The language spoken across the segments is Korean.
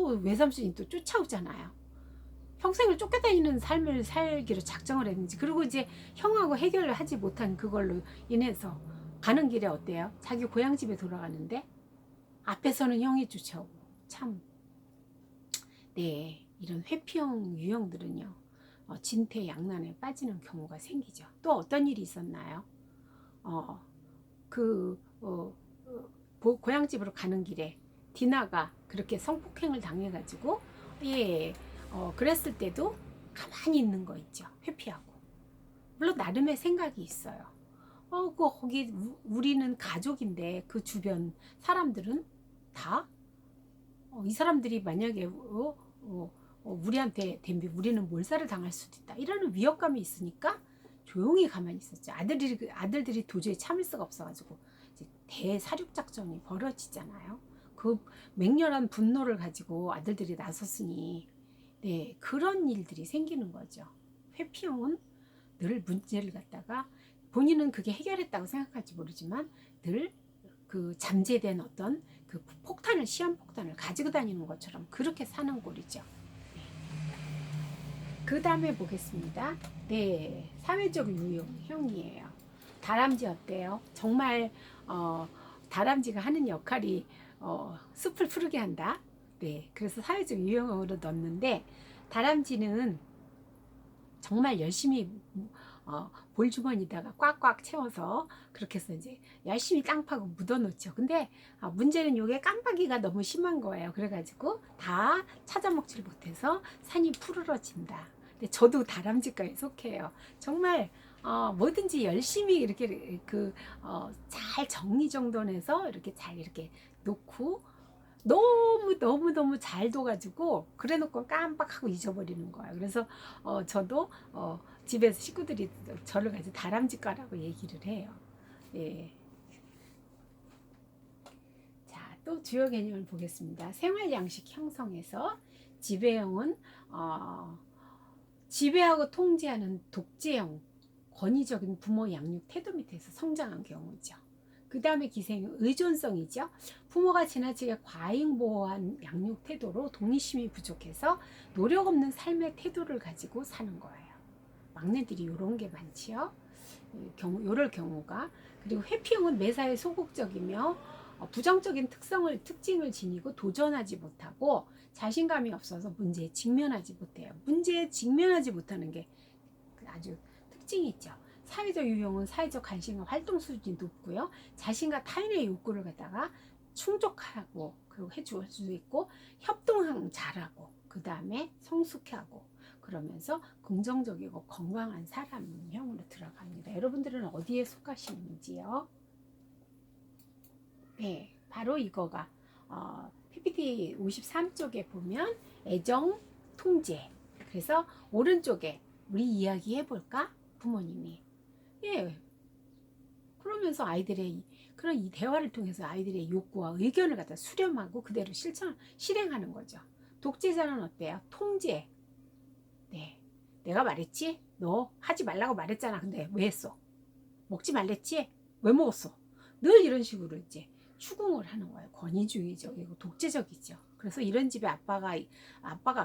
또 외삼촌이 또 쫓아오잖아요. 평생을 쫓겨다니는 삶을 살기로 작정을 했는지, 그리고 이제 형하고 해결을 하지 못한 그걸로 인해서 가는 길에 어때요? 자기 고향집에 돌아가는데 앞에서는 형이 쫓아오고. 참, 네, 이런 회피형 유형들은요, 진퇴양난에 빠지는 경우가 생기죠. 또 어떤 일이 있었나요? 어, 그 고향집으로 가는 길에 디나가 그렇게 성폭행을 당해가지고, 예, 그랬을 때도 가만히 있는 거 있죠. 회피하고. 물론 나름의 생각이 있어요. 거기 우리는 가족인데 그 주변 사람들은 다 이 사람들이 만약에 우리한테 덤비 우리는 몰살을 당할 수도 있다, 이러는 위협감이 있으니까 조용히 가만히 있었죠. 아들들이 도저히 참을 수가 없어가지고 이제 대사륙 작전이 벌어지잖아요. 그 맹렬한 분노를 가지고 아들들이 나섰으니, 네, 그런 일들이 생기는 거죠. 회피형은 늘 문제를 갖다가 본인은 그게 해결했다고 생각할지 모르지만 늘 그 잠재된 어떤 그 폭탄을, 시한폭탄을 가지고 다니는 것처럼 그렇게 사는 꼴이죠. 그 다음에 보겠습니다. 네, 사회적 유형이에요. 다람쥐 어때요? 정말 다람쥐가 하는 역할이 숲을 푸르게 한다. 네, 그래서 사회적 유형으로 넣었는데, 다람쥐는 정말 열심히 볼주머니다가 꽉꽉 채워서 그렇게 해서 이제 열심히 땅 파고 묻어놓죠. 근데 문제는 이게 깜빡이가 너무 심한 거예요. 그래가지고 다 찾아먹지를 못해서 산이 푸르러진다. 근데 저도 다람쥐과에 속해요. 정말 뭐든지 열심히 이렇게 잘 정리정돈해서 이렇게 잘 이렇게 놓고, 너무 잘 둬가지고 그래놓고 깜빡하고 잊어버리는 거예요. 그래서 저도 집에서 식구들이 저를 가지고 다람쥐과라고 얘기를 해요. 예. 자, 또 주요 개념을 보겠습니다. 생활 양식 형성에서 지배형은 지배하고 통제하는 독재형, 권위적인 부모 양육 태도 밑에서 성장한 경우죠. 그 다음에 기생은 의존성이죠. 부모가 지나치게 과잉보호한 양육 태도로 독립심이 부족해서 노력 없는 삶의 태도를 가지고 사는 거예요. 막내들이 이런 게 많지요. 요럴 경우가. 그리고 회피형은 매사에 소극적이며 부정적인 특징을 지니고 도전하지 못하고 자신감이 없어서 문제에 직면하지 못해요. 문제에 직면하지 못하는 게 아주 특징이 있죠. 사회적 유형은 사회적 관심과 활동 수준이 높고요. 자신과 타인의 욕구를 갖다가 충족하고 그리고 해줄 수 있고, 협동 잘하고, 그 다음에 성숙하고, 그러면서 긍정적이고 건강한 사람형으로 들어갑니다. 여러분들은 어디에 속하시는지요? 네, 바로 이거가 PPT 53쪽에 보면 애정, 통제. 그래서 오른쪽에 우리 이야기 해볼까? 부모님이. 예. 그러면서 아이들의 그런 이 대화를 통해서 아이들의 욕구와 의견을 갖다 수렴하고 그대로 실행하는 거죠. 독재자는 어때요? 통제. 네. 내가 말했지? 너 하지 말라고 말했잖아. 근데 왜 했어? 먹지 말랬지? 왜 먹었어? 늘 이런 식으로 이제 추궁을 하는 거예요. 권위주의적이고 독재적이죠. 그래서 이런 집에 아빠가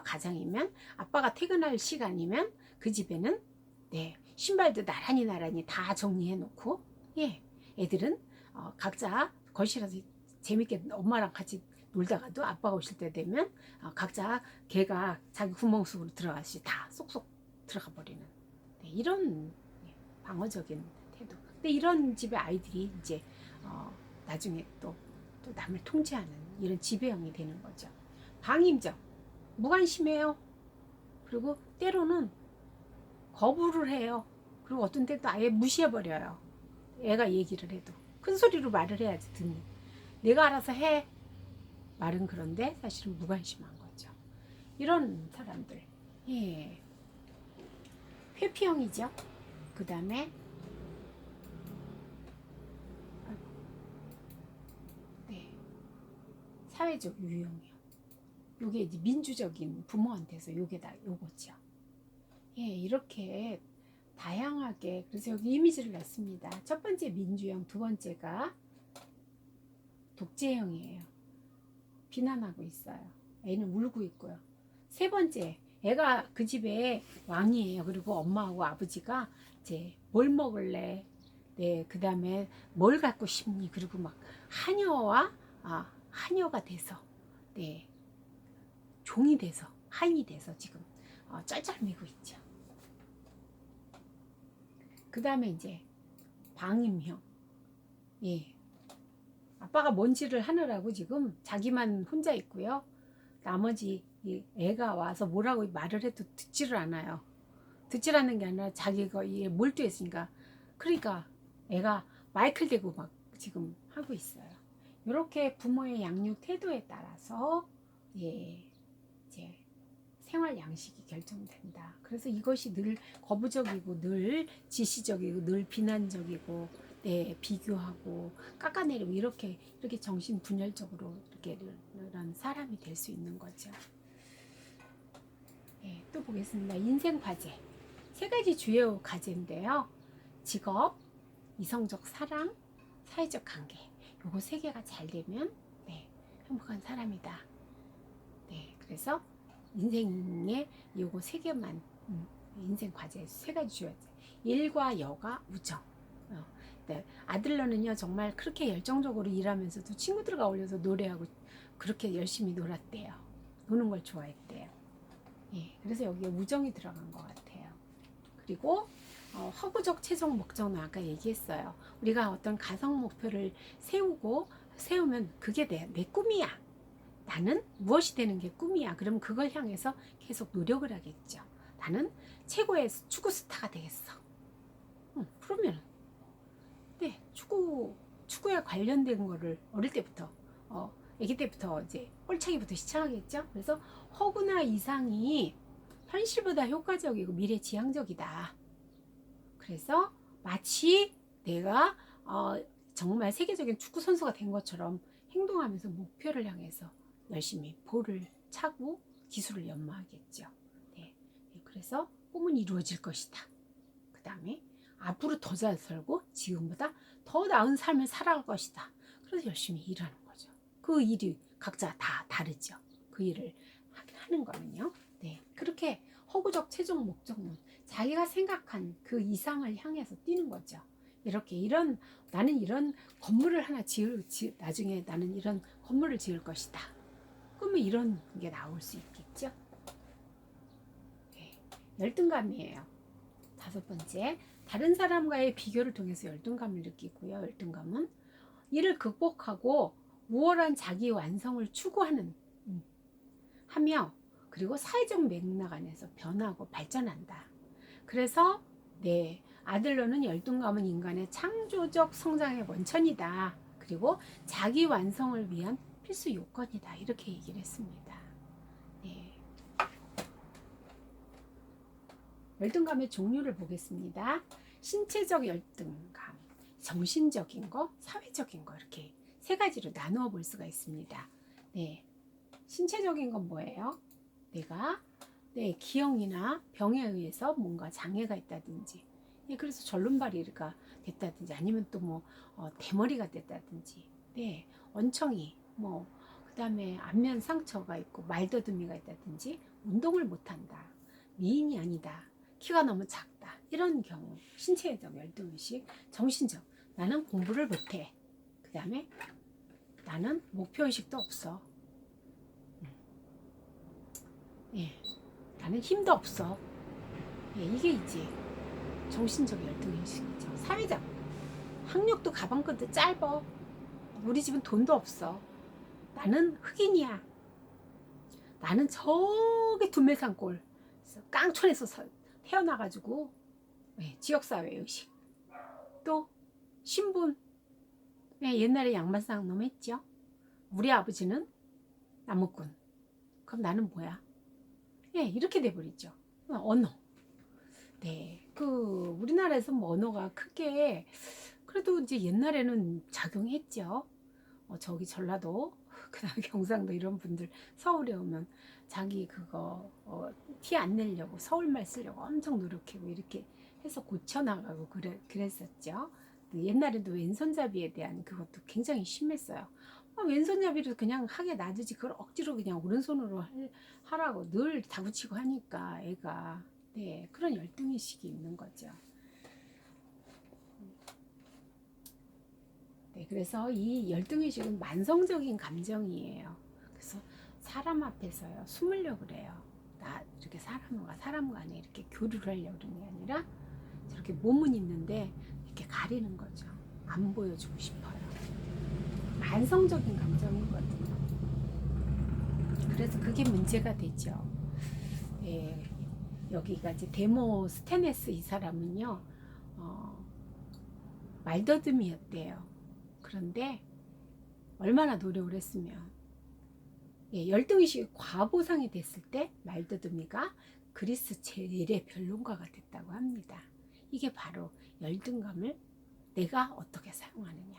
가장이면, 아빠가 퇴근할 시간이면 그 집에는, 네, 신발도 나란히 다 정리해 놓고, 예, 애들은 각자 거실에서 재밌게 엄마랑 같이 놀다가도 아빠가 오실 때 되면 각자 걔가 자기 구멍 속으로 들어가시 다 쏙쏙 들어가 버리는, 네, 이런 방어적인 태도. 근데 이런 집의 아이들이 이제 나중에 또 남을 통제하는 이런 지배형이 되는 거죠. 방임적, 무관심해요. 그리고 때로는 거부를 해요. 그리고 어떤 때도 아예 무시해버려요. 애가 얘기를 해도 큰 소리로 말을 해야지 듣니. 내가 알아서 해. 말은 그런데 사실은 무관심한 거죠. 이런 사람들, 예, 회피형이죠. 그 다음에 네, 사회적 유형이요. 요게 이제 민주적인 부모한테서 요게 다 요거죠. 예, 이렇게 다양하게, 그래서 여기 이미지를 놨습니다. 첫 번째 민주형, 두 번째가 독재형이에요. 비난하고 있어요. 애는 울고 있고요. 세 번째, 애가 그 집에 왕이에요. 그리고 엄마하고 아버지가 이제 뭘 먹을래? 네, 그 다음에 뭘 갖고 싶니? 그리고 막 하녀가 돼서, 네, 종이 돼서, 하인이 돼서 지금 쩔쩔매고 있죠. 그 다음에 이제 방임형. 예. 아빠가 뭔지를 하느라고 지금 자기만 혼자 있고요. 나머지 애가 와서 뭐라고 말을 해도 듣지를 않아요. 듣질 않는 게 아니라 자기가 이에 몰두했으니까. 그러니까 애가 마이크를 대고 막 지금 하고 있어요. 이렇게 부모의 양육 태도에 따라서 예, 이제 생활 양식이 결정된다. 그래서 이것이 늘 거부적이고 늘 지시적이고 늘 비난적이고 네, 비교하고 깎아내리고 이렇게 정신 분열적으로 이렇게 이런 사람이 될 수 있는 거죠. 네, 또 보겠습니다. 인생 과제. 세 가지 주요 과제인데요. 직업, 이성적 사랑, 사회적 관계. 요거 세 개가 잘 되면 네, 행복한 사람이다. 네, 그래서 인생에 요거 세 개만 인생 과제 세 가지 주어야 돼. 일과 여가 우정. 네, 아들러는요 정말 그렇게 열정적으로 일하면서도 친구들과 어울려서 노래하고 그렇게 열심히 놀았대요. 노는 걸 좋아했대요. 예, 그래서 여기에 우정이 들어간 것 같아요. 그리고 허구적 최종 목적은 아까 얘기했어요. 우리가 어떤 가상 목표를 세우면 그게 내 꿈이야. 나는 무엇이 되는 게 꿈이야. 그럼 그걸 향해서 계속 노력을 하겠죠. 나는 최고의 축구 스타가 되겠어. 그러면 네, 축구에 관련된 거를 어릴 때부터 아기 때부터 이제 꼴차기부터 시작하겠죠. 그래서 허구나 이상이 현실보다 효과적이고 미래지향적이다. 그래서 마치 내가 정말 세계적인 축구 선수가 된 것처럼 행동하면서 목표를 향해서 열심히 볼을 차고 기술을 연마하겠죠. 네, 그래서 꿈은 이루어질 것이다. 그 다음에 앞으로 더 잘 살고 지금보다 더 나은 삶을 살아갈 것이다. 그래서 열심히 일하는 거죠. 그 일이 각자 다 다르죠. 그 일을 하는 거는요. 네, 그렇게 허구적 최종 목적은 자기가 생각한 그 이상을 향해서 뛰는 거죠. 나는 이런 건물을 하나 나중에 나는 이런 건물을 지을 것이다. 그러면 이런 게 나올 수 있겠죠. 네, 열등감이에요. 다섯 번째, 다른 사람과의 비교를 통해서 열등감을 느끼고요. 열등감은 이를 극복하고 우월한 자기 완성을 추구하는 하며 그리고 사회적 맥락 안에서 변하고 발전한다. 그래서 네, 아들러는 열등감은 인간의 창조적 성장의 원천이다. 그리고 자기 완성을 위한 필수 요건이다. 이렇게 얘기를 했습니다. 네. 열등감의 종류를 보겠습니다. 신체적 열등감, 정신적인 거, 사회적인 거 이렇게 세 가지로 나누어 볼 수가 있습니다. 네, 신체적인 건 뭐예요? 내가 기형이나 병에 의해서 뭔가 장애가 있다든지, 그래서 절름발이가 됐다든지, 아니면 또 대머리가 됐다든지, 네, 원청이 그 다음에 안면 상처가 있고 말더듬이가 있다든지, 운동을 못한다, 미인이 아니다, 키가 너무 작다, 이런 경우 신체적 열등의식. 정신적, 나는 공부를 못해, 그 다음에 나는 목표의식도 없어, 예, 나는 힘도 없어. 예, 이게 이제 정신적 열등의식이죠. 사회적, 학력도 가방끈도 짧아, 우리 집은 돈도 없어, 나는 흑인이야, 나는 저기 두메산골 깡촌에서 태어나가지고, 예, 지역사회 의식. 또 신분, 예, 옛날에 양반상 놈 했죠. 우리 아버지는 나무꾼, 그럼 나는 뭐야? 예, 이렇게 돼버리죠. 언어. 네, 우리나라에서 언어가 크게 그래도 이제 옛날에는 작용했죠. 저기 전라도, 그다음에 경상도 이런 분들 서울에 오면 자기 그거 티 안 내려고 서울말 쓰려고 엄청 노력하고 이렇게 해서 고쳐나가고 그랬었죠. 옛날에도 왼손잡이에 대한 그것도 굉장히 심했어요. 왼손잡이로 그냥 하게 놔두지 그걸 억지로 그냥 오른손으로 하라고 늘 다구치고 하니까 애가 네, 그런 열등의식이 있는 거죠. 네, 그래서 이 열등의식은 만성적인 감정이에요. 그래서 사람 앞에서요 숨으려고 그래요. 나 이렇게 사람 간에 이렇게 교류를 하려고 그러는 게 아니라 저렇게 몸은 있는데 이렇게 가리는 거죠. 안 보여주고 싶어요. 만성적인 감정이거든요. 그래서 그게 문제가 되죠. 예, 여기가 이제 데모스테네스 이 사람은요, 말더듬이었대요. 그런데 얼마나 노력을 했으면, 예, 열등의식이 과보상이 됐을 때 말더듬이가 그리스 제1의 변론가가 됐다고 합니다. 이게 바로 열등감을 내가 어떻게 사용하느냐,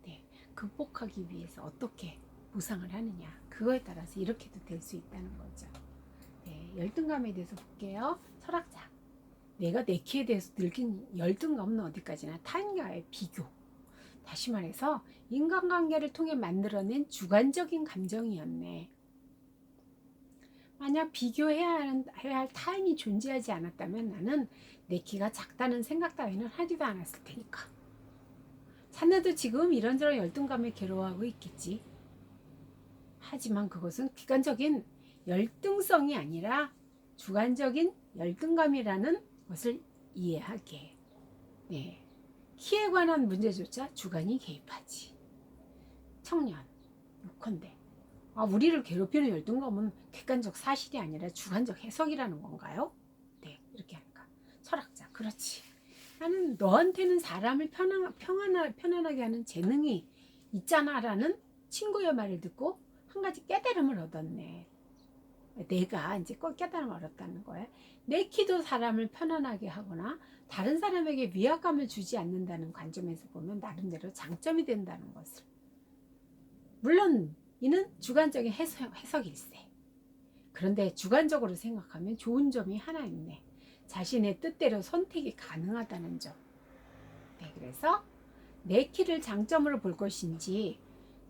네, 극복하기 위해서 어떻게 보상을 하느냐, 그거에 따라서 이렇게도 될 수 있다는 거죠. 네, 열등감에 대해서 볼게요. 철학자. 내가 내 키에 대해서 느낀 열등감은 어디까지나 타인과의 비교. 다시 말해서 인간관계를 통해 만들어낸 주관적인 감정이었네. 만약 비교해야 할 타인이 존재하지 않았다면 나는 내 키가 작다는 생각 따위는 하지도 않았을 테니까. 자네도 지금 이런저런 열등감에 괴로워하고 있겠지. 하지만 그것은 객관적인 열등성이 아니라 주관적인 열등감이라는 것을 이해하게. 네. 키에 관한 문제조차 주관이 개입하지. 청년, 요컨대 우리를 괴롭히는 열등감은 객관적 사실이 아니라 주관적 해석이라는 건가요? 네, 이렇게 하니까 철학자, 그렇지. 나는 너한테는 사람을 편안하게 하는 재능이 있잖아 라는 친구의 말을 듣고 한 가지 깨달음을 얻었네. 내가 이제 꼭 깨달음을 얻었다는 거야. 내 키도 사람을 편안하게 하거나 다른 사람에게 위압감을 주지 않는다는 관점에서 보면 나름대로 장점이 된다는 것을. 물론 이는 주관적인 해석일세. 그런데 주관적으로 생각하면 좋은 점이 하나 있네. 자신의 뜻대로 선택이 가능하다는 점. 네, 그래서 내 키를 장점으로 볼 것인지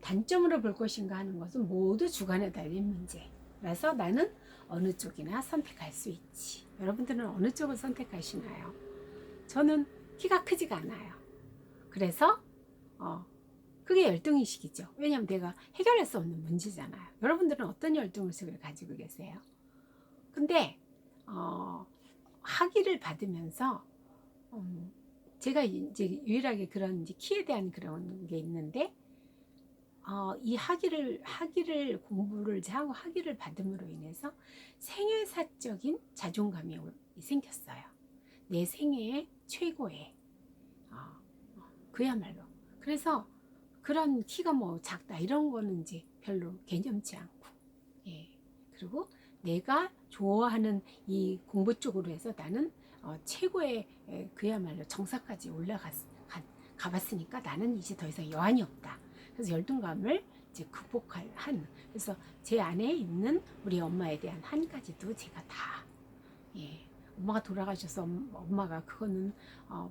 단점으로 볼 것인가 하는 것은 모두 주관에 달린 문제라서 나는 어느 쪽이나 선택할 수 있지. 여러분들은 어느 쪽을 선택하시나요? 저는 키가 크지가 않아요. 그래서 그게 열등의식이죠. 왜냐하면 내가 해결할 수 없는 문제잖아요. 여러분들은 어떤 열등의식을 가지고 계세요? 근데 학위를 받으면서 제가 이제 유일하게 그런 이제 키에 대한 그런 게 있는데 이 학위를 공부를 하고 학위를 받음으로 인해서 생애사적인 자존감이 생겼어요. 내 생애의 최고의 그야말로. 그래서 그런 키가 뭐 작다 이런 거는 이제 별로 개념치 않고, 예. 그리고 내가 좋아하는 이 공부 쪽으로 해서 나는 최고의 그야말로 정사까지 가봤으니까 나는 이제 더 이상 여한이 없다. 그래서 열등감을 이제 극복할 그래서 제 안에 있는 우리 엄마에 대한 한까지도 제가 다, 예. 엄마가 돌아가셔서 엄마가 그거는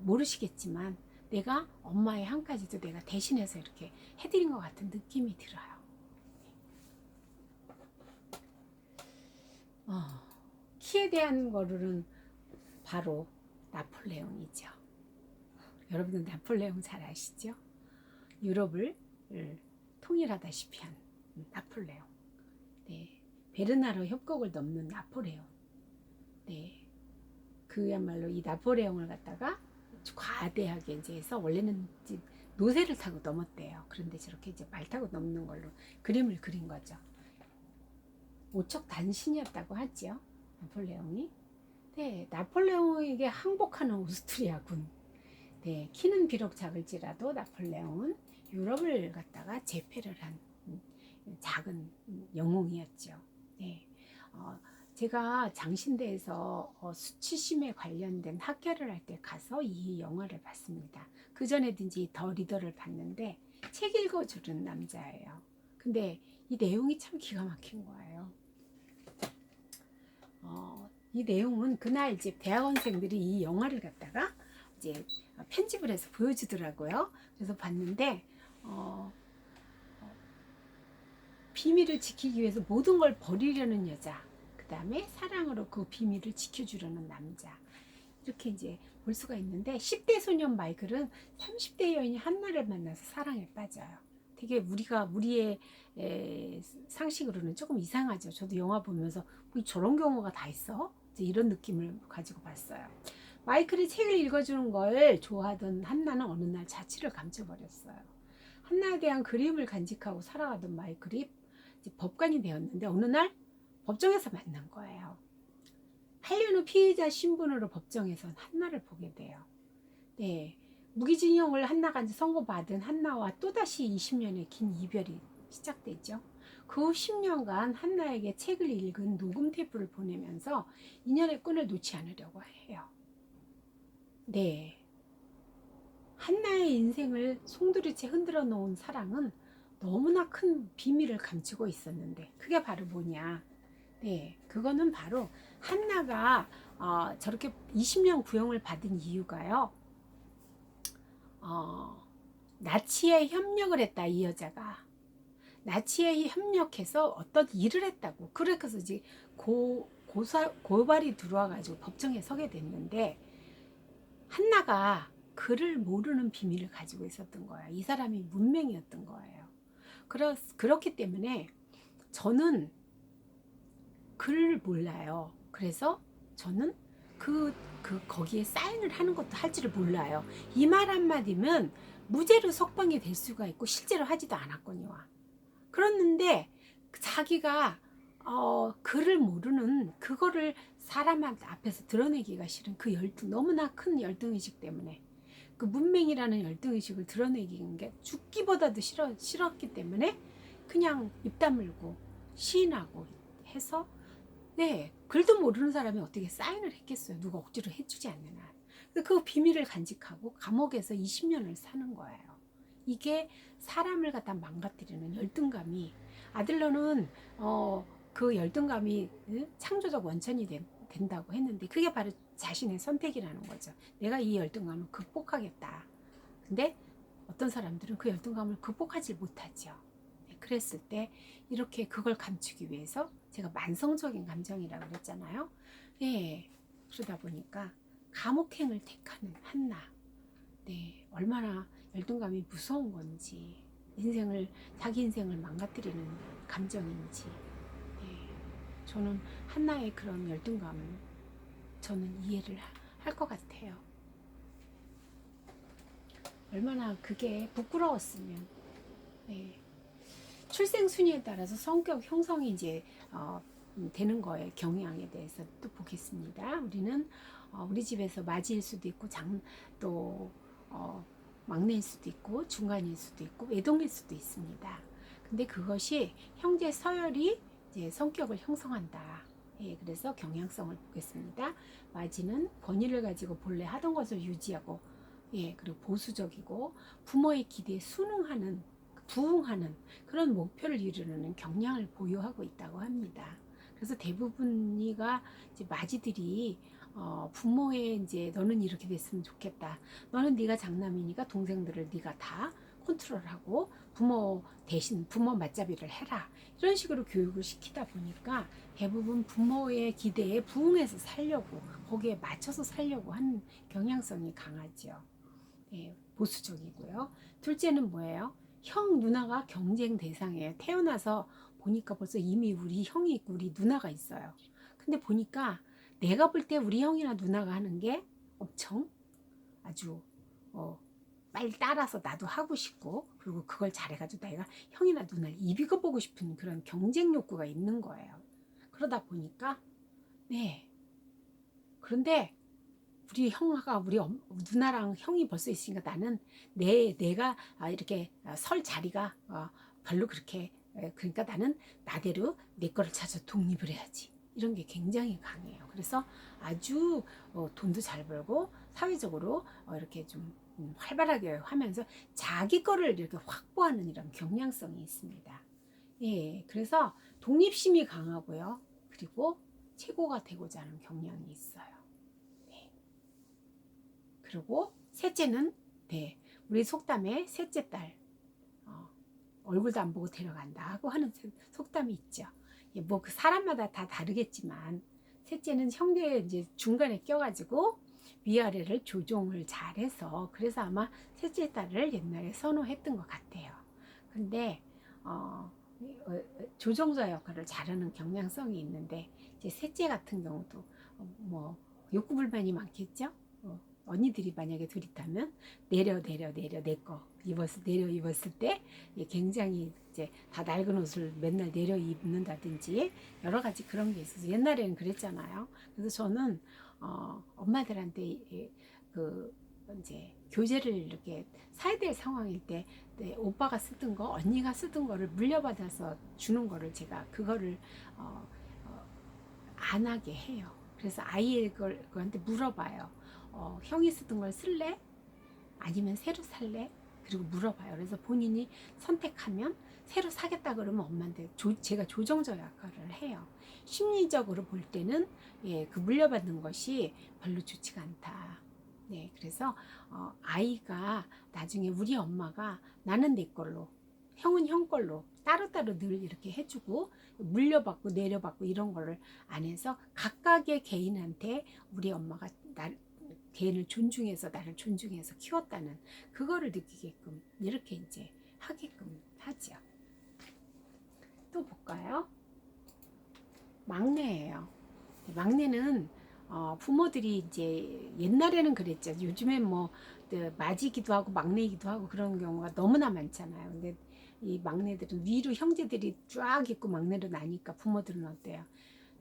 모르시겠지만 내가 엄마의 한까지도 내가 대신해서 이렇게 해드린 것 같은 느낌이 들어요. 키에 대한 거는 바로 나폴레옹이죠. 여러분들 나폴레옹 잘 아시죠? 유럽을 통일하다시피 한 나폴레옹. 네, 베르나르 협곡을 넘는 나폴레옹. 네, 그야말로 이 나폴레옹을 갖다가 과대하게 이제 해서 원래는 이제 노새를 타고 넘었대요. 그런데 저렇게 이제 말 타고 넘는 걸로 그림을 그린 거죠. 오척단신이었다고 하죠, 나폴레옹이. 네, 나폴레옹에게 항복하는 오스트리아군. 네, 키는 비록 작을지라도 나폴레옹은 유럽을 갖다가 제패를 한 작은 영웅이었죠. 네, 제가 장신대에서 수치심에 관련된 학회를 할 때 가서 이 영화를 봤습니다. 그 전에도 이제 더 리더를 봤는데 책 읽어주는 남자예요. 근데 이 내용이 참 기가 막힌 거예요. 이 내용은 그날 이제 대학원생들이 이 영화를 갖다가 이제 편집을 해서 보여주더라고요. 그래서 봤는데 비밀을 지키기 위해서 모든 걸 버리려는 여자, 그 다음에 사랑으로 그 비밀을 지켜주려는 남자, 이렇게 이제 볼 수가 있는데, 10대 소년 마이클은 30대 여인이 한나를 만나서 사랑에 빠져요. 되게 우리의 상식으로는 조금 이상하죠. 저도 영화 보면서 뭐 저런 경우가 다 있어? 이제 이런 느낌을 가지고 봤어요. 마이클이 책을 읽어주는 걸 좋아하던 한나는 어느 날 자취를 감춰버렸어요. 한나에 대한 그림을 간직하고 살아가던 마이클이 이제 법관이 되었는데, 어느 날 법정에서 만난 거예요. 8년 후 피의자 신분으로 법정에선 한나를 보게 돼요. 네, 무기징역을 한나가 이제 선고받은 한나와 또다시 20년의 긴 이별이 시작되죠. 그 후 10년간 한나에게 책을 읽은 녹음 테이프를 보내면서 인연의 끈을 놓지 않으려고 해요. 네, 한나의 인생을 송두리째 흔들어 놓은 사랑은 너무나 큰 비밀을 감추고 있었는데, 그게 바로 뭐냐? 네, 그거는 바로 한나가 저렇게 20년 구형을 받은 이유가요. 나치에 협력을 했다, 이 여자가. 나치에 협력해서 어떤 일을 했다고. 그래서 이제 고발이 들어와가지고 법정에 서게 됐는데, 한나가 그를 모르는 비밀을 가지고 있었던 거예요. 이 사람이 문맹이었던 거예요. 그렇기 때문에 저는 글을 몰라요. 그래서 저는 거기에 사인을 하는 것도 할 줄을 몰라요. 이 말 한마디면 무죄로 석방이 될 수가 있고 실제로 하지도 않았거니와. 그랬는데 자기가 글을 모르는 그거를 사람한테 앞에서 드러내기가 싫은 그 너무나 큰 열등의식 때문에, 그 문맹이라는 열등의식을 드러내기는 게 죽기보다도 싫었기 때문에 그냥 입 다물고 시인하고 해서, 네, 글도 모르는 사람이 어떻게 사인을 했겠어요. 누가 억지로 해주지 않는 한. 그 비밀을 간직하고 감옥에서 20년을 사는 거예요. 이게 사람을 갖다 망가뜨리는 열등감이, 아들러는 그 열등감이 창조적 원천이 된다고 했는데, 그게 바로 자신의 선택이라는 거죠. 내가 이 열등감을 극복하겠다. 근데 어떤 사람들은 그 열등감을 극복하지 못하죠. 그랬을 때 이렇게 그걸 감추기 위해서, 제가 만성적인 감정이라고 그랬잖아요. 예, 그러다 보니까 감옥행을 택하는 한나. 네, 얼마나 열등감이 무서운 건지, 자기 인생을 망가뜨리는 감정인지. 네, 저는 한나의 그런 열등감을 저는 이해를 할 것 같아요. 얼마나 그게 부끄러웠으면. 네. 출생 순위에 따라서 성격 형성이 이제 되는 거에 경향에 대해서 또 보겠습니다. 우리는 우리 집에서 맞이일 수도 있고 또 막내일 수도 있고 중간일 수도 있고 외동일 수도 있습니다. 근데 그것이 형제 서열이 이제 성격을 형성한다. 예, 그래서 경향성을 보겠습니다. 맞이는 권위를 가지고 본래 하던 것을 유지하고, 예, 그리고 보수적이고 부모의 기대에 부응하는 그런 목표를 이루는 경향을 보유하고 있다고 합니다. 그래서 대부분이가 이제 마지들이 부모의 이제 너는 이렇게 됐으면 좋겠다. 너는 네가 장남이니까 동생들을 네가 다 컨트롤하고 부모 대신 부모 맞잡이를 해라. 이런 식으로 교육을 시키다 보니까 대부분 부모의 기대에 부응해서 살려고, 거기에 맞춰서 살려고 하는 경향성이 강하죠. 네, 보수적이고요. 둘째는 뭐예요? 형, 누나가 경쟁 대상이에요. 태어나서 보니까 벌써 이미 우리 형이 있고 우리 누나가 있어요. 근데 보니까 내가 볼 때 우리 형이나 누나가 하는 게 엄청 아주 빨리 따라서 나도 하고 싶고, 그리고 그걸 잘해가지고 내가 형이나 누나를 이기고보고 싶은 그런 경쟁 욕구가 있는 거예요. 그러다 보니까, 네. 그런데 우리 형아가 우리 누나랑 형이 벌써 있으니까 나는 내가 이렇게 설 자리가 별로 그렇게, 그러니까 나는 나대로 내 거를 찾아 독립을 해야지. 이런 게 굉장히 강해요. 그래서 아주 돈도 잘 벌고 사회적으로 이렇게 좀 활발하게 하면서 자기 거를 이렇게 확보하는 이런 경향성이 있습니다. 예, 그래서 독립심이 강하고요. 그리고 최고가 되고자 하는 경향이 있어요. 네. 그리고 셋째는, 네, 우리 속담에 셋째 딸 얼굴도 안 보고 데려간다 하고 하는 속담이 있죠. 뭐 그 사람마다 다 다르겠지만 셋째는 형제 이제 중간에 껴가지고 위아래를 조종을 잘해서 그래서 아마 셋째 딸을 옛날에 선호했던 것 같아요. 근데 조종자 역할을 잘하는 경향성이 있는데 이제 셋째 같은 경우도 뭐 욕구불만이 많겠죠. 언니들이 만약에 둘 있다면 내려 내 거 입었을 내려 입었을 때 굉장히 이제 다 낡은 옷을 맨날 내려 입는다든지 여러 가지 그런 게 있어서 옛날에는 그랬잖아요. 그래서 저는 엄마들한테 그 이제 교재를 이렇게 사야 될 상황일 때 오빠가 쓰던 거 언니가 쓰던 거를 물려받아서 주는 거를 제가 그거를 안 하게 해요. 그래서 그한테 물어봐요. 형이 쓰던 걸 쓸래? 아니면 새로 살래? 그리고 물어봐요. 그래서 본인이 선택하면 새로 사겠다 그러면 엄마한테 제가 조정자 역할을 해요. 심리적으로 볼 때는 그 물려받는 것이 별로 좋지가 않다. 네, 그래서 아이가 나중에 우리 엄마가 나는 내 걸로, 형은 형 걸로 따로따로 늘 이렇게 해주고 물려받고 내려받고 이런 거를 안 해서 각각의 개인한테 우리 엄마가 개인을 존중해서 나를 존중해서 키웠다는 그거를 느끼게끔 이렇게 이제 하게끔 하죠. 또 볼까요? 막내예요. 막내는 부모들이 이제 옛날에는 그랬죠. 요즘엔 뭐 맞이기도 하고 막내이기도 하고 그런 경우가 너무나 많잖아요. 근데 이 막내들은 위로 형제들이 쫙 있고 막내로 나니까 부모들은 어때요?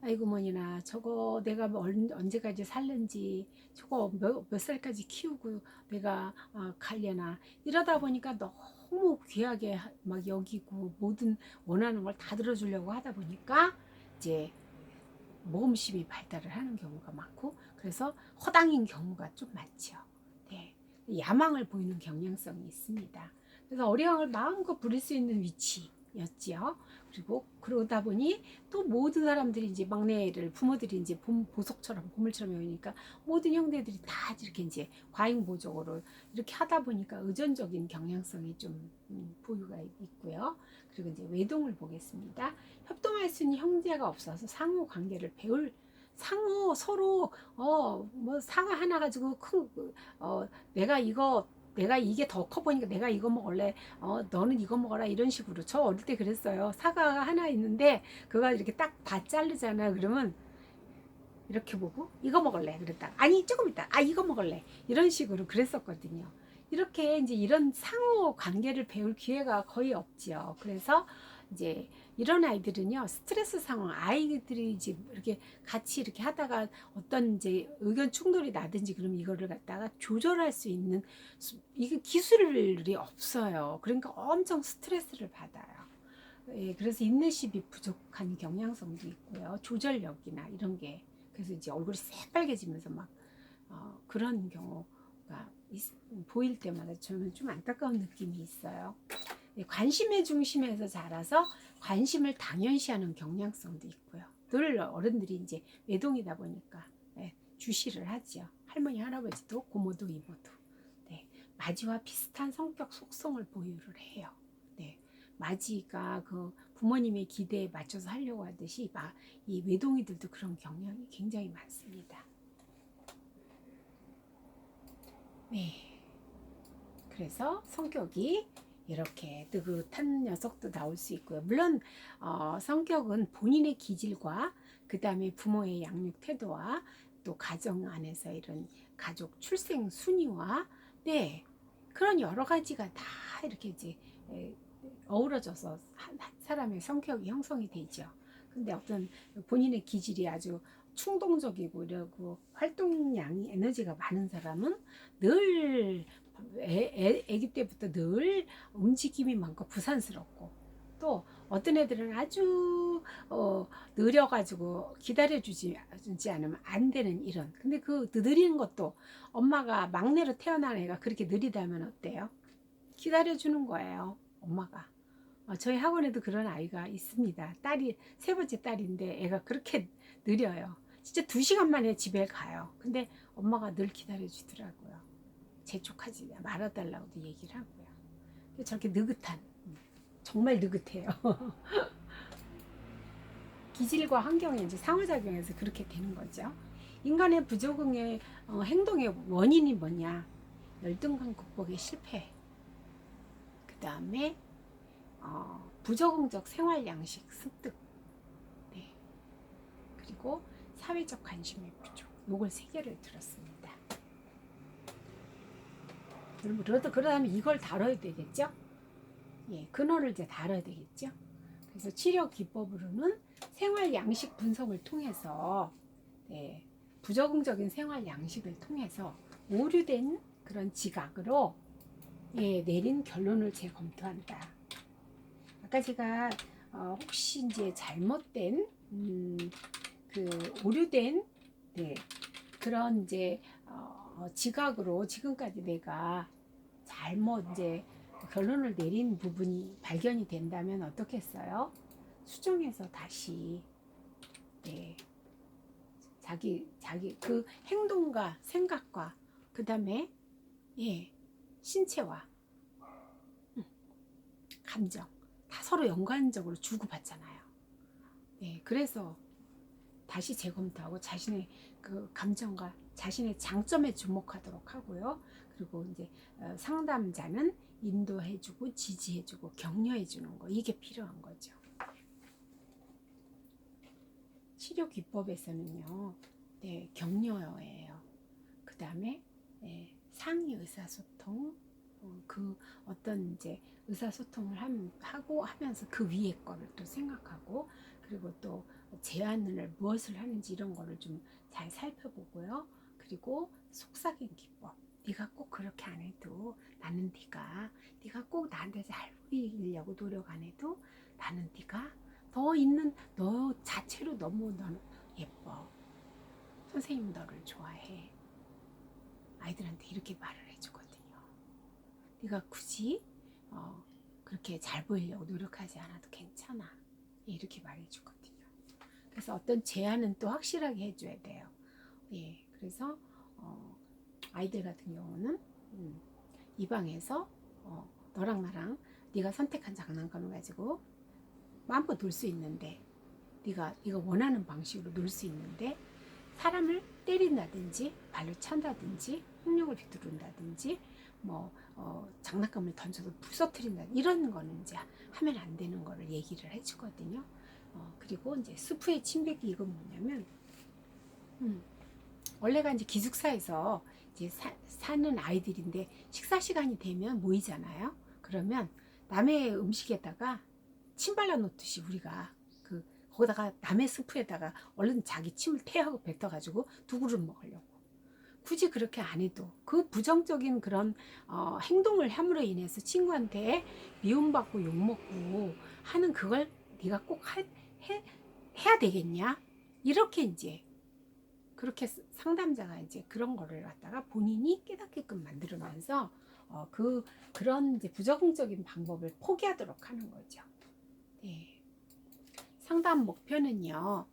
아이고 뭐니나 저거 내가 언제까지 살는지 저거 몇 살까지 키우고 내가 가려나 이러다 보니까 너무 귀하게 막 여기고 모든 원하는 걸 다 들어주려고 하다 보니까 이제 모험심이 발달을 하는 경우가 많고 그래서 허당인 경우가 좀 많죠. 네. 야망을 보이는 경향성이 있습니다. 그래서 어리광을 마음껏 부릴 수 있는 위치였지요. 그리고 그러다 보니 또 모든 사람들이 이제 막내를 부모들이 이제 보석처럼 보물처럼 여기니까 모든 형제들이 다 이렇게 이제 과잉보적으로 이렇게 하다 보니까 의존적인 경향성이 좀 보유가 있고요. 그리고 이제 외동을 보겠습니다. 협동할 수 있는 형제가 없어서 상호 관계를 배울 상호 서로 뭐 사과 하나 가지고 내가 이게 더 커 보니까 내가 이거 먹을래. 너는 이거 먹어라. 이런 식으로. 저 어릴 때 그랬어요. 사과가 하나 있는데, 그거 이렇게 딱 다 자르잖아요. 그러면, 이렇게 보고, 이거 먹을래. 그랬다. 아니, 조금 있다. 아, 이거 먹을래. 이런 식으로 그랬었거든요. 이렇게 이제 이런 상호 관계를 배울 기회가 거의 없지요. 그래서 이제 이런 아이들은요, 스트레스 상황, 아이들이 이제 이렇게 같이 이렇게 하다가 어떤 이제 의견 충돌이 나든지 그러면 이거를 갖다가 조절할 수 있는 이게 기술이 없어요. 그러니까 엄청 스트레스를 받아요. 예, 그래서 인내심이 부족한 경향성도 있고요. 조절력이나 이런 게 그래서 이제 얼굴이 새빨개지면서 막 그런 경우가 보일 때마다 저는 좀 안타까운 느낌이 있어요. 예, 관심의 중심에서 자라서 관심을 당연시하는 경향성도 있고요. 늘 어른들이 이제 외동이다 보니까 주시를 하죠. 할머니, 할아버지도 고모도 이모도. 네, 마지와 비슷한 성격 속성을 보유를 해요. 네, 마지가 그 부모님의 기대에 맞춰서 하려고 하듯이 이 외동이들도 그런 경향이 굉장히 많습니다. 네, 그래서 성격이 이렇게 느긋한 녀석도 나올 수 있고요. 물론 성격은 본인의 기질과 그 다음에 부모의 양육 태도와 또 가정 안에서 이런 가족 출생 순위와 그런 여러 가지가 다 이렇게 이제 어우러져서 한 사람의 성격이 형성이 되죠. 근데 어떤 본인의 기질이 아주 충동적이고 이러고 활동량이 에너지가 많은 사람은 늘 애기 때부터 늘 움직임이 많고 부산스럽고 또 어떤 애들은 아주 느려가지고 기다려주지 않으면 안 되는 이런 근데 그 느리는 것도 엄마가 막내로 태어난 애가 그렇게 느리다면 어때요? 기다려주는 거예요 엄마가. 저희 학원에도 그런 아이가 있습니다. 딸이 세 번째 딸인데 애가 그렇게 느려요. 진짜 2시간 만에 집에 가요. 근데 엄마가 늘 기다려주더라고요. 재촉하지 말아달라고도 얘기를 하고요. 저렇게 느긋한 정말 느긋해요. 기질과 환경이 이제 상호작용해서 그렇게 되는 거죠. 인간의 부적응의 행동의 원인이 뭐냐? 열등감 극복의 실패. 그 다음에 부적응적 생활 양식 습득. 네. 그리고 사회적 관심의 부족. 요걸 세 개를 들었습니다. 그러다면 이걸 다뤄야 되겠죠? 예, 근원을 이제 다뤄야 되겠죠? 그래서 치료 기법으로는 생활 양식 분석을 통해서 네, 부적응적인 생활 양식을 통해서 오류된 그런 지각으로 예, 내린 결론을 재검토한다. 아까 제가 혹시 이제 잘못된 그 오류된 네, 그런 이제 지각으로 지금까지 내가 잘못 이제 결론을 내린 부분이 발견이 된다면 어떻겠어요? 수정해서 다시 네, 자기 그 행동과 생각과 그 다음에 예, 신체와 감정 다 서로 연관적으로 주고받잖아요. 네, 그래서 다시 재검토하고 자신의 그 감정과 자신의 장점에 주목하도록 하고요. 그리고 이제 상담자는 인도해주고 지지해주고 격려해주는 거 이게 필요한 거죠. 치료 기법에서는요, 네, 격려예요. 그 다음에 네, 상위 의사소통, 그 어떤 이제 의사소통을 하고 하면서 그 위에 거를 또 생각하고 그리고 또 제안을 무엇을 하는지 이런 거를 좀 잘 살펴보고요. 그리고 속삭임 기법. 네가 꼭 그렇게 안 해도 나는 네가 꼭 나한테 잘 보이려고 노력 안 해도 나는 네가 너 있는 너 자체로 너무 너는 예뻐. 선생님 너를 좋아해. 아이들한테 이렇게 말을 해주거든요. 네가 굳이 그렇게 잘 보이려고 노력하지 않아도 괜찮아. 이렇게 말해주거든요. 그래서 어떤 제안은 또 확실하게 해줘야 돼요. 예, 그래서 아이들 같은 경우는 이 방에서 너랑 나랑 네가 선택한 장난감을 가지고 마음껏 놀 수 있는데 네가 원하는 방식으로 놀 수 있는데 사람을 때린다든지 발로 찬다든지 폭력을 휘두른다든지 뭐 장난감을 던져서 부서뜨린다 이런 거는 이제 하면 안 되는 거를 얘기를 해주거든요. 그리고 이제 스프의 침뱉기 이건 뭐냐면 원래가 이제 기숙사에서 이제 사는 아이들인데 식사 시간이 되면 모이잖아요. 그러면 남의 음식에다가 침 발라 놓듯이 우리가 거기다가 남의 스프에다가 얼른 자기 침을 태하고 뱉어가지고 두 그릇 먹으려고. 굳이 그렇게 안 해도 그 부정적인 그런 행동을 함으로 인해서 친구한테 미움받고 욕먹고 하는 그걸 네가 꼭 해야 되겠냐? 이렇게 이제 그렇게 상담자가 이제 그런 거를 갖다가 본인이 깨닫게끔 만들면서 그런 이제 부적응적인 방법을 포기하도록 하는 거죠. 네. 상담 목표는요.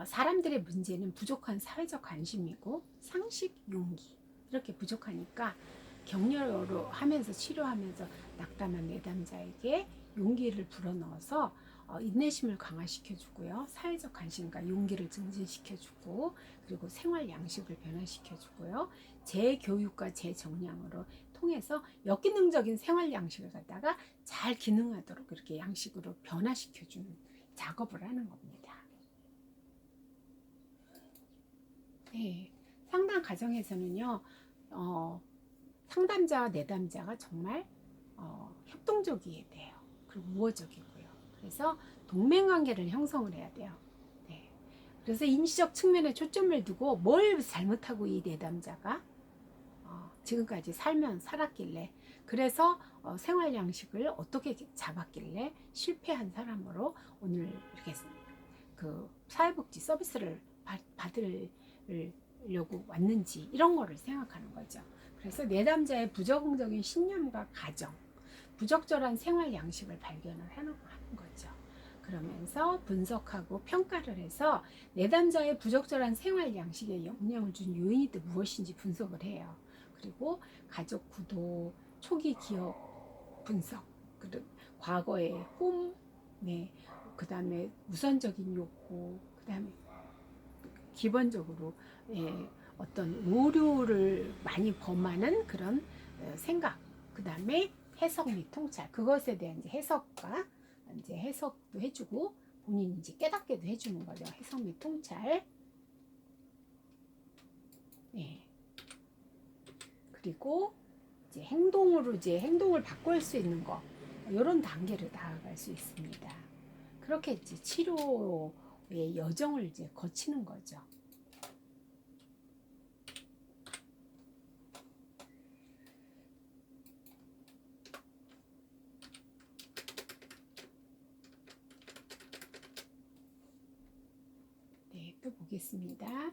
사람들의 문제는 부족한 사회적 관심이고 상식, 용기 이렇게 부족하니까 격려로 하면서 치료하면서 낙담한 내담자에게 용기를 불어넣어서 인내심을 강화시켜주고요. 사회적 관심과 용기를 증진시켜주고 그리고 생활 양식을 변화시켜주고요. 재교육과 재정량으로 통해서 역기능적인 생활 양식을 갖다가 잘 기능하도록 이렇게 양식으로 변화시켜주는 작업을 하는 겁니다. 네, 상담 과정에서는요, 상담자와 내담자가 정말 협동적이어야 돼요. 그리고 우호적이고요. 그래서 동맹관계를 형성을 해야 돼요. 네. 그래서 인지적 측면에 초점을 두고 뭘 잘못하고 이 내담자가 지금까지 살았길래 그래서 생활 양식을 어떻게 잡았길래 실패한 사람으로 오늘 이렇게 그 사회복지 서비스를 받으려고 왔는지 이런 거를 생각하는 거죠. 그래서 내담자의 부적응적인 신념과 가정, 부적절한 생활 양식을 발견을 하는 거죠. 그러면서 분석하고 평가를 해서 내담자의 부적절한 생활 양식에 영향을 준 요인이 또 무엇인지 분석을 해요. 그리고 가족 구도, 초기 기억 분석, 과거의 꿈, 네, 그 다음에 우선적인 욕구, 그 다음에 기본적으로 예, 어떤 오류를 많이 범하는 그런 생각, 그 다음에 해석 및 통찰, 그것에 대한 이제 해석과 이제 해석도 해주고 본인이 이제 깨닫게도 해주는 거죠. 해석 및 통찰. 예. 그리고 이제 행동으로 이제 행동을 바꿀 수 있는 거, 이런 단계를 나아갈 수 있습니다. 그렇게 이제 치료의 여정을 이제 거치는 거죠. 네, 또 보겠습니다.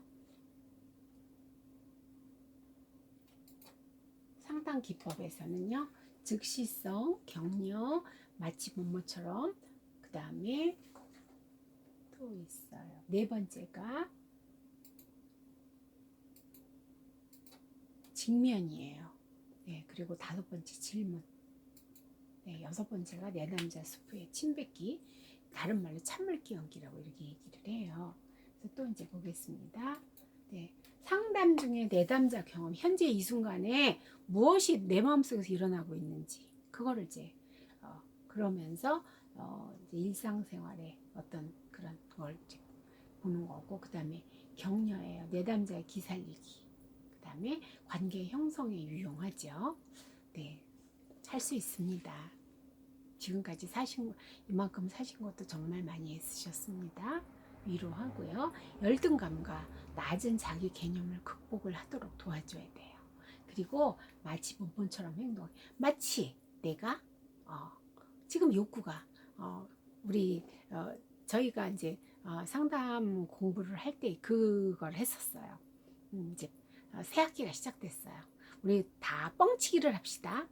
상담 기법에서는요, 즉시성, 격려, 마치 뭐뭐처럼, 그 다음에 또 있어요. 네 번째가 직면이에요. 네, 그리고 다섯 번째 질문. 네, 여섯 번째가 내 남자 스프의 침뱉기, 다른 말로 찬물기 연기라고 이렇게 얘기를 해요. 그래서 또 이제 보겠습니다. 네, 상담 중에 내 남자 경험, 현재 이 순간에 무엇이 내 마음속에서 일어나고 있는지, 그거를 이제 그러면서 이제 일상생활에 어떤 그런 걸 이제 보는 거고, 그 다음에 격려예요. 내 남자의 기살리기. 그 다음에 관계 형성에 유용하죠. 네, 할 수 있습니다. 지금까지 이만큼 사신 것도 정말 많이 애쓰셨습니다. 위로하고요. 열등감과 낮은 자기 개념을 극복을 하도록 도와줘야 돼요. 그리고 마치 본본처럼 행동. 마치 내가 지금 욕구가 우리 저희가 이제 상담 공부를 할 때 그걸 했었어요. 이제 새 학기가 시작됐어요. 우리 다 뻥치기를 합시다.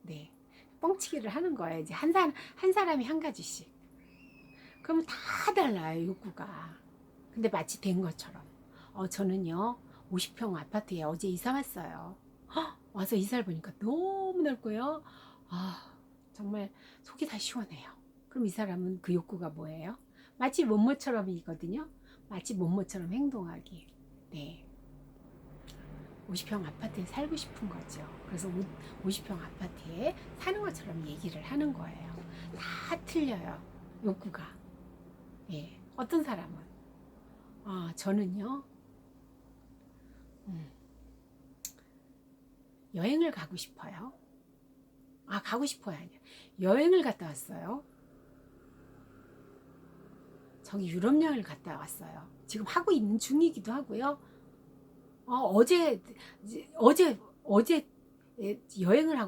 네, 뻥치기를 하는 거예요. 이제 한 사람이 한 가지씩. 그럼 다 달라요, 욕구가. 근데 마치 된 것처럼. 저는요, 50평 아파트에 어제 이사 왔어요. 와서 이사를 보니까 너무 넓고요. 정말 속이 다 시원해요. 그럼 이 사람은 그 욕구가 뭐예요? 마치 뭐뭐처럼이거든요. 마치 뭐뭐처럼 행동하기. 네. 50평 아파트에 살고 싶은 거죠. 그래서 50평 아파트에 사는 것처럼 얘기를 하는 거예요. 다 틀려요. 욕구가. 예. 어떤 사람은 저는요. 여행을 가고 싶어요. 가고 싶어요. 아니야. 여행을 갔다 왔어요. 저기 유럽 여행을 갔다 왔어요. 지금 하고 있는 중이기도 하고요. 어제 여행을 하고